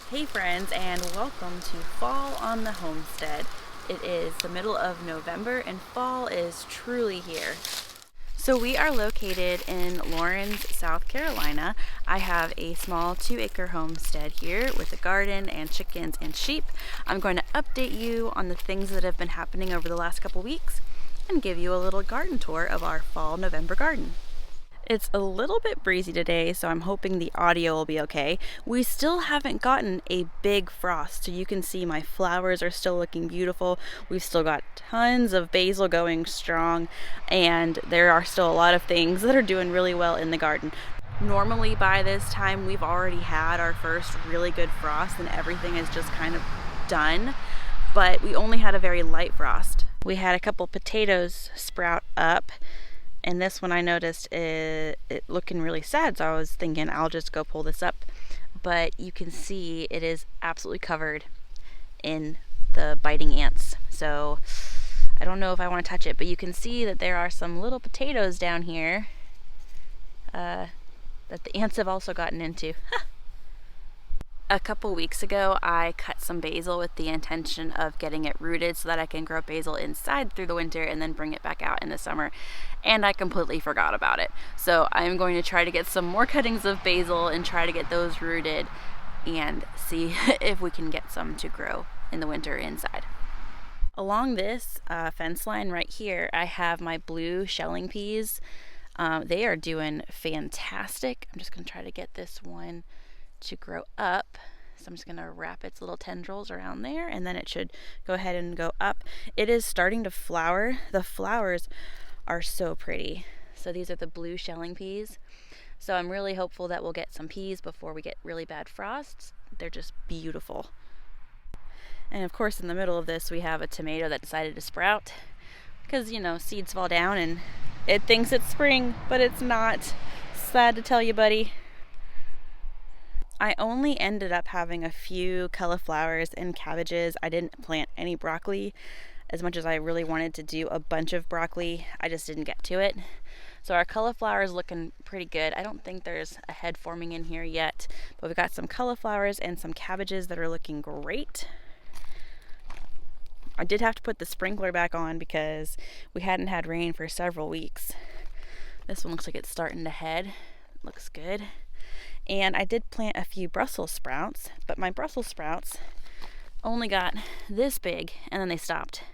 Hey friends, and welcome to Fall on the Homestead. It is the middle of November and fall is truly here. So we are located in Lawrence, South Carolina. I have a small 2-acre homestead here with a garden and chickens and sheep. I'm going to update you on the things that have been happening over the last couple weeks and give you a little garden tour of our fall November garden. It's a little bit breezy today, so I'm hoping the audio will be okay. We still haven't gotten a big frost, so you can see my flowers are still looking beautiful. We've still got tons of basil going strong, and there are still a lot of things that are doing really well in the garden. Normally by this time we've already had our first really good frost and everything is just kind of done, but we only had a very light frost. We had a couple potatoes sprout up, and this one I noticed it looking really sad, so I was thinking I'll just go pull this up. But you can see it is absolutely covered in the biting ants. So I don't know if I want to touch it, but you can see that there are some little potatoes down here that the ants have also gotten into. A couple weeks ago, I cut some basil with the intention of getting it rooted so that I can grow basil inside through the winter and then bring it back out in the summer. And I completely forgot about it. So I'm going to try to get some more cuttings of basil and try to get those rooted and see if we can get some to grow in the winter inside. Along this fence line right here, I have my blue shelling peas. They are doing fantastic. I'm just going to try to get this one to grow up, so I'm just going to wrap its little tendrils around there, and then it should go ahead and go up. It is starting to flower. The flowers are so pretty. So these are the blue shelling peas. So I'm really hopeful that we'll get some peas before we get really bad frosts. They're just beautiful. And of course in the middle of this we have a tomato that decided to sprout because, you know, seeds fall down and it thinks it's spring, but it's not. Sad to tell you, buddy. I only ended up having a few cauliflowers and cabbages. I didn't plant any broccoli. As much as I really wanted to do a bunch of broccoli, I just didn't get to it. So our cauliflower is looking pretty good. I don't think there's a head forming in here yet, but we've got some cauliflowers and some cabbages that are looking great. I did have to put the sprinkler back on because we hadn't had rain for several weeks. This one looks like it's starting to head. Looks good. And I did plant a few Brussels sprouts, but my Brussels sprouts only got this big and then they stopped.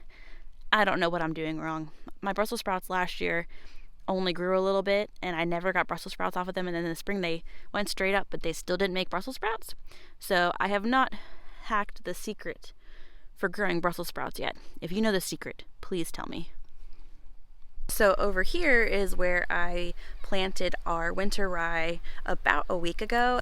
I don't know what I'm doing wrong. My Brussels sprouts last year only grew a little bit and I never got Brussels sprouts off of them, and then in the spring they went straight up, but they still didn't make Brussels sprouts. So I have not hacked the secret for growing Brussels sprouts yet. If you know the secret, please tell me. So over here is where I planted our winter rye about a week ago.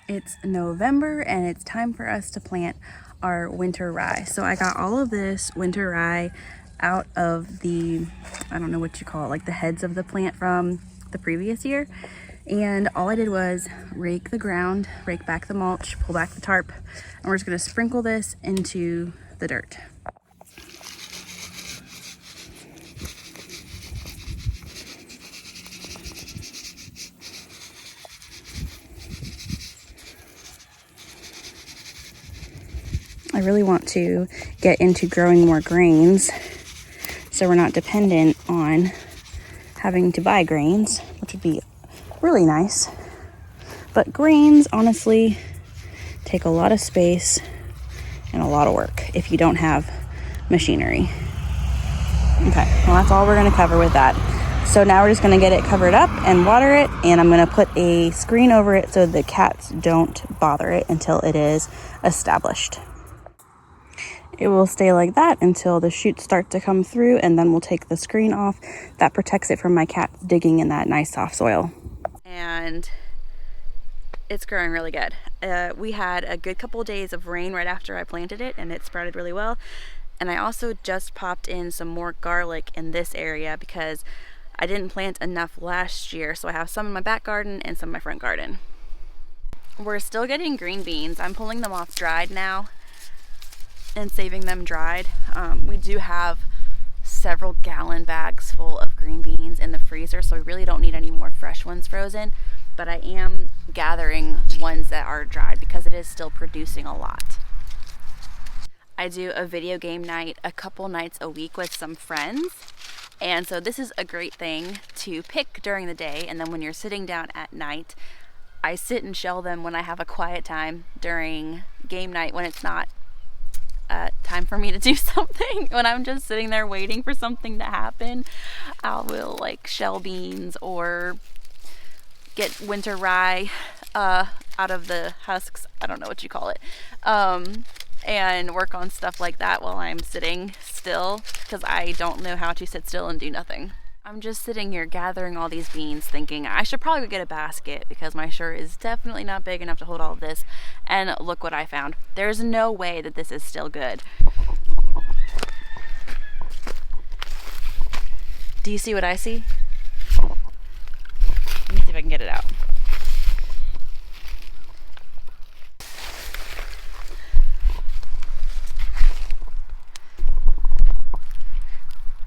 It's November and it's time for us to plant our winter rye. So I got all of this winter rye out of the, I don't know what you call it, like the heads of the plant from the previous year. And all I did was rake the ground, rake back the mulch, pull back the tarp, and we're just going to sprinkle this into the dirt. I really want to get into growing more grains so we're not dependent on having to buy grains, which would be really nice. But grains honestly take a lot of space and a lot of work if you don't have machinery. Okay, well that's all we're going to cover with that. So now we're just going to get it covered up and water it, and I'm going to put a screen over it so the cats don't bother it until it is established. It will stay like that until the shoots start to come through, and then we'll take the screen off. That protects it from my cats digging in that nice soft soil. And it's growing really good. We had a good couple of days of rain right after I planted it, and it sprouted really well. And I also just popped in some more garlic in this area because I didn't plant enough last year, so I have some in my back garden and some in my front garden. We're still getting green beans. I'm pulling them off dried now and saving them dried. We do have several gallon bags full of green beans in the freezer, so we really don't need any more fresh ones frozen. but I am gathering ones that are dried because it is still producing a lot. I do a video game night a couple nights a week with some friends, and so this is a great thing to pick during the day, and then when you're sitting down at night, I sit and shell them when I have a quiet time during game night, when it's not time for me to do something. When I'm just sitting there waiting for something to happen, I will like shell beans or get winter rye out of the husks, I don't know what you call it, and work on stuff like that while I'm sitting still, because I don't know how to sit still and do nothing. I'm just sitting here gathering all these beans thinking I should probably get a basket because my shirt is definitely not big enough to hold all of this. And look what I found. There's no way that this is still good. Do you see what I see? Let me see if I can get it out.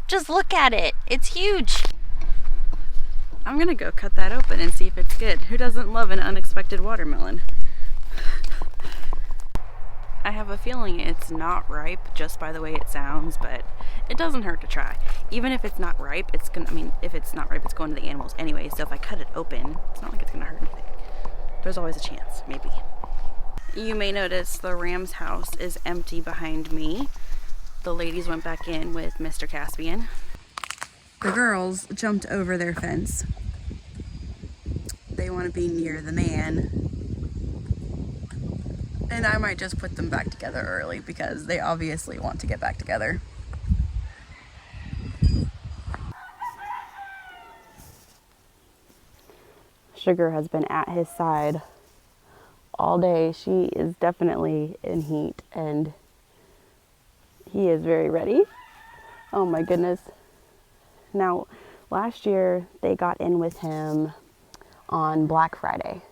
Just look at it. It's huge. I'm gonna go cut that open and see if it's good. Who doesn't love an unexpected watermelon? I have a feeling it's not ripe just by the way it sounds, but it doesn't hurt to try. Even if it's not ripe, if it's not ripe, it's going to the animals anyway, so if I cut it open, it's not like it's gonna hurt anything. There's always a chance, maybe. You may notice the ram's house is empty behind me. The ladies went back in with Mr. Caspian. The girls jumped over their fence. They want to be near the man. And I might just put them back together early because they obviously want to get back together. Sugar has been at his side all day. She is definitely in heat and he is very ready. Oh my goodness. Now, last year they got in with him on Black Friday.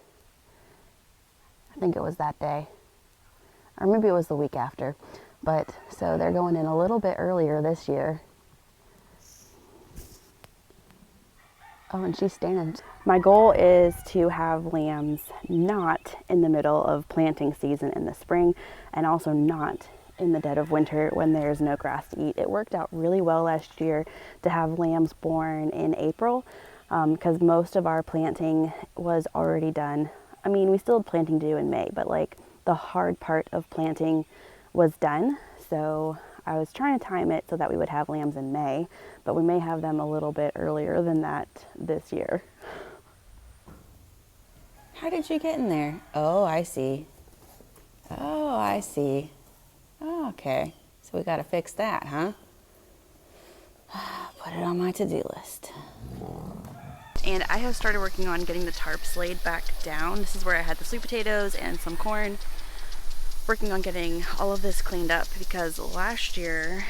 I think it was that day. Or maybe it was the week after. But, so they're going in a little bit earlier this year. Oh, and she's standing. My goal is to have lambs not in the middle of planting season in the spring, and also not in the dead of winter when there's no grass to eat. It worked out really well last year to have lambs born in April because most of our planting was already done. I mean, we still had planting to do in May, but like the hard part of planting was done. So I was trying to time it so that we would have lambs in May, but we may have them a little bit earlier than that this year. How did you get in there? Oh, I see. Oh, I see. Oh, okay, so we got to fix that, huh? Put it on my to-do list. And I have started working on getting the tarps laid back down. This is where I had the sweet potatoes and some corn. Working on getting all of this cleaned up because last year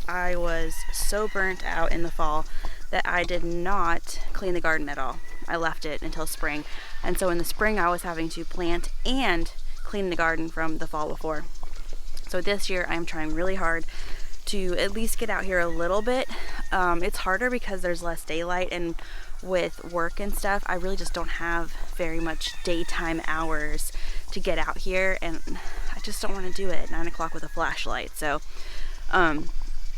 I was so burnt out in the fall that I did not clean the garden at all. I left it until spring. And so in the spring I was having to plant and clean the garden from the fall before. So this year I'm trying really hard to at least get out here a little bit. It's harder because there's less daylight, and with work and stuff I really just don't have very much daytime hours to get out here, and I just don't want to do it at 9 o'clock with a flashlight. So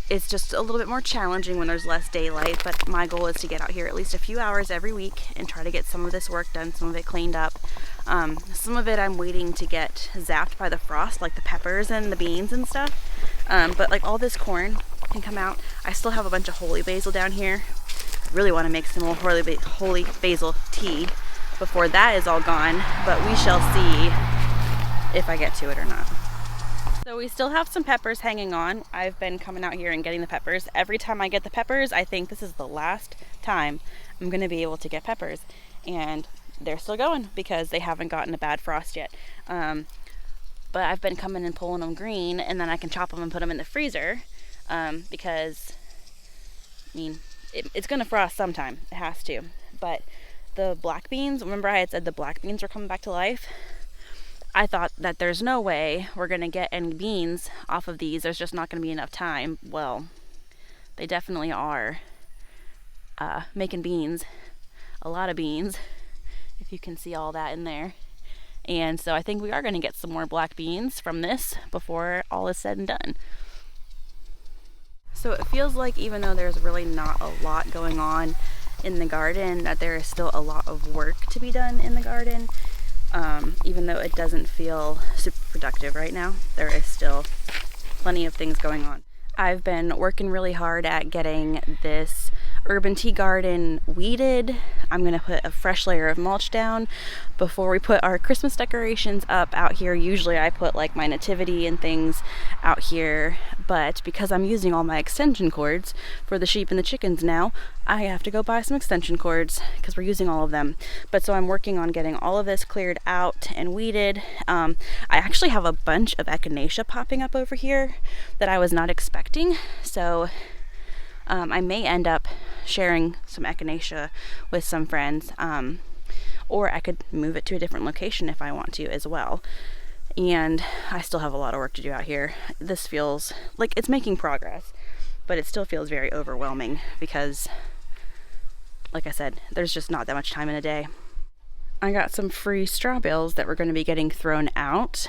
it's just a little bit more challenging when there's less daylight, but my goal is to get out here at least a few hours every week and try to get some of this work done, some of it cleaned up. Some of it I'm waiting to get zapped by the frost, like the peppers and the beans and stuff. But like all this corn can come out. I still have a bunch of holy basil down here. I really want to make some more holy basil tea before that is all gone, but we shall see if I get to it or not. So we still have some peppers hanging on. I've been coming out here and getting the peppers. Every time I get the peppers, I think this is the last time I'm going to be able to get peppers. And they're still going because they haven't gotten a bad frost yet. But I've been coming and pulling them green, and then I can chop them and put them in the freezer because, I mean, it's going to frost sometime. It has to. But the black beans, remember I had said the black beans were coming back to life? I thought that there's no way we're going to get any beans off of these. There's just not going to be enough time. Well, they definitely are making beans, a lot of beans, if you can see all that in there. And so I think we are going to get some more black beans from this before all is said and done. So it feels like even though there's really not a lot going on in the garden, that there is still a lot of work to be done in the garden. Even though it doesn't feel super productive right now, there is still plenty of things going on. I've been working really hard at getting this urban tea garden weeded. I'm gonna put a fresh layer of mulch down before we put our Christmas decorations up out here. Usually I put like my nativity and things out here, but because I'm using all my extension cords for the sheep and the chickens now, I have to go buy some extension cords because we're using all of them. But so I'm working on getting all of this cleared out and weeded. I actually have a bunch of echinacea popping up over here that I was not expecting. So I may end up sharing some echinacea with some friends, or I could move it to a different location if I want to as well. And I still have a lot of work to do out here. This feels like it's making progress, but it still feels very overwhelming because, like I said, there's just not that much time in a day. I got some free straw bales that we're going to be getting thrown out,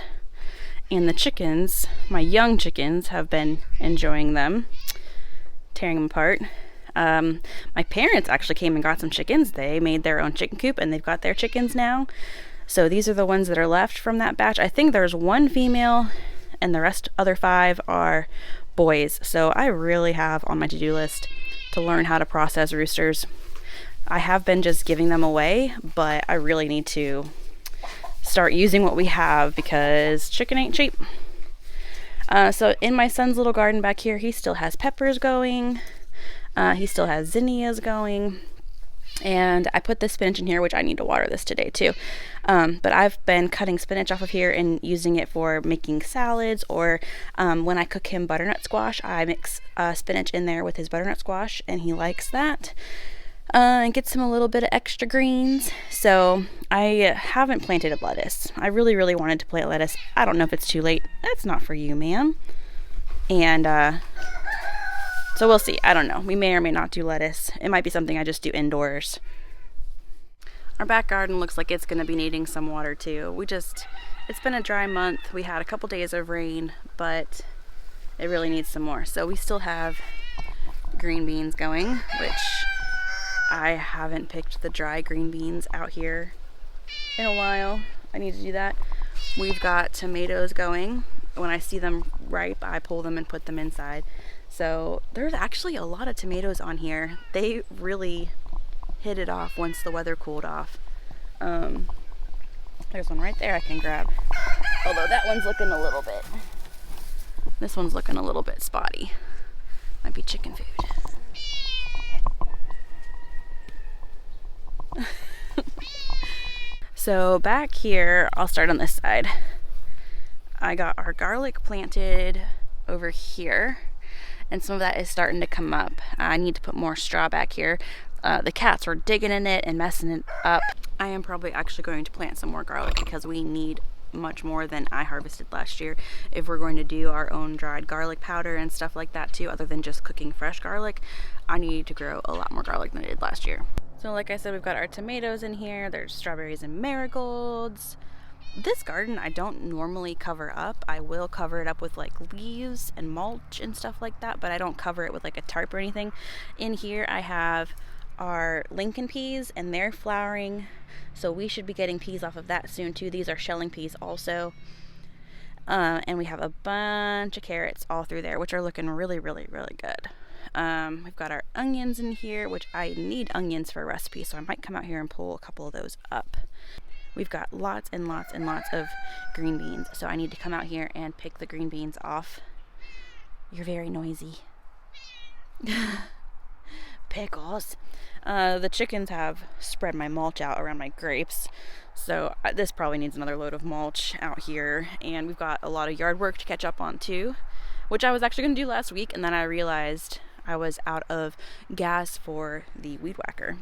and the chickens, my young chickens, have been enjoying them, tearing them apart. My parents actually came and got some chickens. They made their own chicken coop and they've got their chickens now. So these are the ones that are left from that batch. I think there's one female and the other 5 are boys. So I really have on my to-do list to learn how to process roosters. I have been just giving them away, but I really need to start using what we have because chicken ain't cheap. So in my son's little garden back here, he still has peppers going. He still has zinnias going. And I put this spinach in here, which I need to water this today too. But I've been cutting spinach off of here and using it for making salads, or when I cook him butternut squash, I mix spinach in there with his butternut squash and he likes that. And gets him a little bit of extra greens. So I haven't planted a lettuce. I really, really wanted to plant lettuce. I don't know if it's too late. That's not for you, ma'am. And so we'll see. I don't know. We may or may not do lettuce. It might be something I just do indoors. Our back garden looks like it's going to be needing some water too. It's been a dry month. We had a couple days of rain, but it really needs some more. So we still have green beans going, which I haven't picked the dry green beans out here in a while. I need to do that. We've got tomatoes going. When I see them ripe, I pull them and put them inside. So there's actually a lot of tomatoes on here. They really hit it off once the weather cooled off. There's one right there I can grab. Although that one's looking a little bit. This one's looking a little bit spotty. Might be chicken food. So back here, I'll start on this side. I got our garlic planted over here, and some of that is starting to come up. I need to put more straw back here. The cats were digging in it and messing it up. I am probably actually going to plant some more garlic because we need much more than I harvested last year if we're going to do our own dried garlic powder and stuff like that too, other than just cooking fresh garlic. I need to grow a lot more garlic than I did last year. So like I said, we've got our tomatoes in here. There's strawberries and marigolds. This garden I don't normally cover up. I will cover it up with like leaves and mulch and stuff like that, but I don't cover it with like a tarp or anything. In here I have our Lincoln peas and they're flowering, so we should be getting peas off of that soon too. These are shelling peas also. And we have a bunch of carrots all through there, which are looking really, really, really good. We've got our onions in here, which I need onions for a recipe, so I might come out here and pull a couple of those up. We've got lots and lots and lots of green beans, so I need to come out here and pick the green beans off. You're very noisy. Pickles. The chickens have spread my mulch out around my grapes, so this probably needs another load of mulch out here. And we've got a lot of yard work to catch up on too, which I was actually going to do last week, and then I realized I was out of gas for the weed whacker.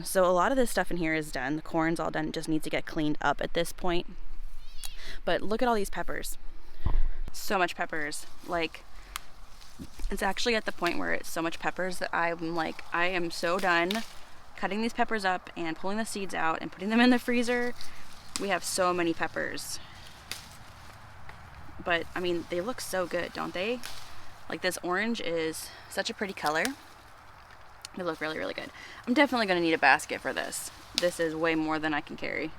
So a lot of this stuff in here is done. The corn's all done. It just needs to get cleaned up at this point. But look at all these peppers. So much peppers. Like, it's actually at the point where it's so much peppers that I'm like, I am so done cutting these peppers up and pulling the seeds out and putting them in the freezer. We have so many peppers. But I mean, they look so good, don't they? Like, this orange is such a pretty color. They look really, really good. I'm definitely gonna need a basket for this. This is way more than I can carry.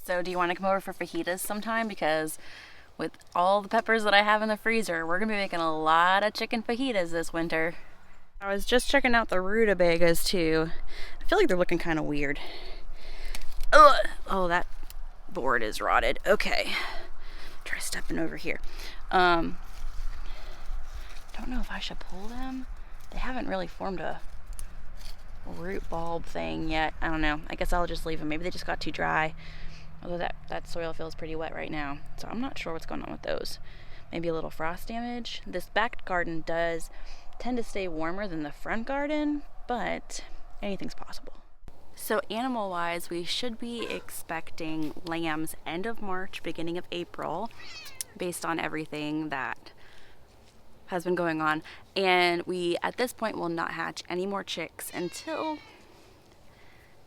So do you want to come over for fajitas sometime? Because with all the peppers that I have in the freezer, we're gonna be making a lot of chicken fajitas this winter. I was just checking out the rutabagas too. I feel like they're looking kind of weird. Ugh. Oh, that board is rotted. Okay, try stepping over here. Don't know if I should pull them. They haven't really formed a root bulb thing yet. I don't know. I guess I'll just leave them. Maybe they just got too dry. Although that soil feels pretty wet right now, so I'm not sure what's going on with those. Maybe a little frost damage. This back garden does tend to stay warmer than the front garden, but anything's possible. So animal-wise, we should be expecting lambs end of March, beginning of April, based on everything that has been going on. And we, at this point, will not hatch any more chicks until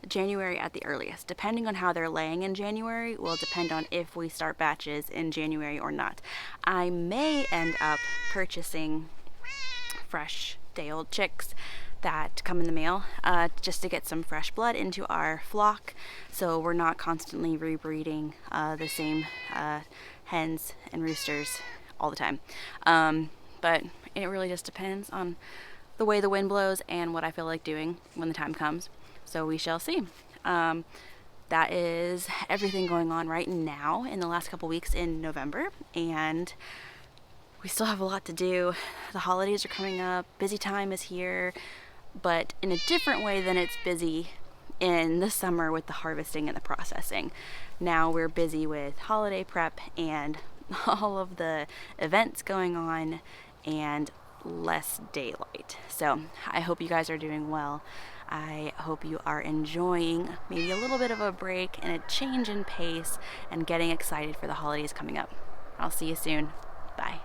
January at the earliest. Depending on how they're laying in January will depend on if we start batches in January or not. I may end up purchasing fresh day-old chicks that come in the mail just to get some fresh blood into our flock, so we're not constantly rebreeding the same hens and roosters all the time. But it really just depends on the way the wind blows and what I feel like doing when the time comes. So we shall see. That is everything going on right now in the last couple weeks in November, and we still have a lot to do. The holidays are coming up, busy time is here, but in a different way than it's busy in the summer with the harvesting and the processing. Now we're busy with holiday prep and all of the events going on and less daylight. So I hope you guys are doing well. I hope you are enjoying maybe a little bit of a break and a change in pace and getting excited for the holidays coming up. I'll see you soon. Bye.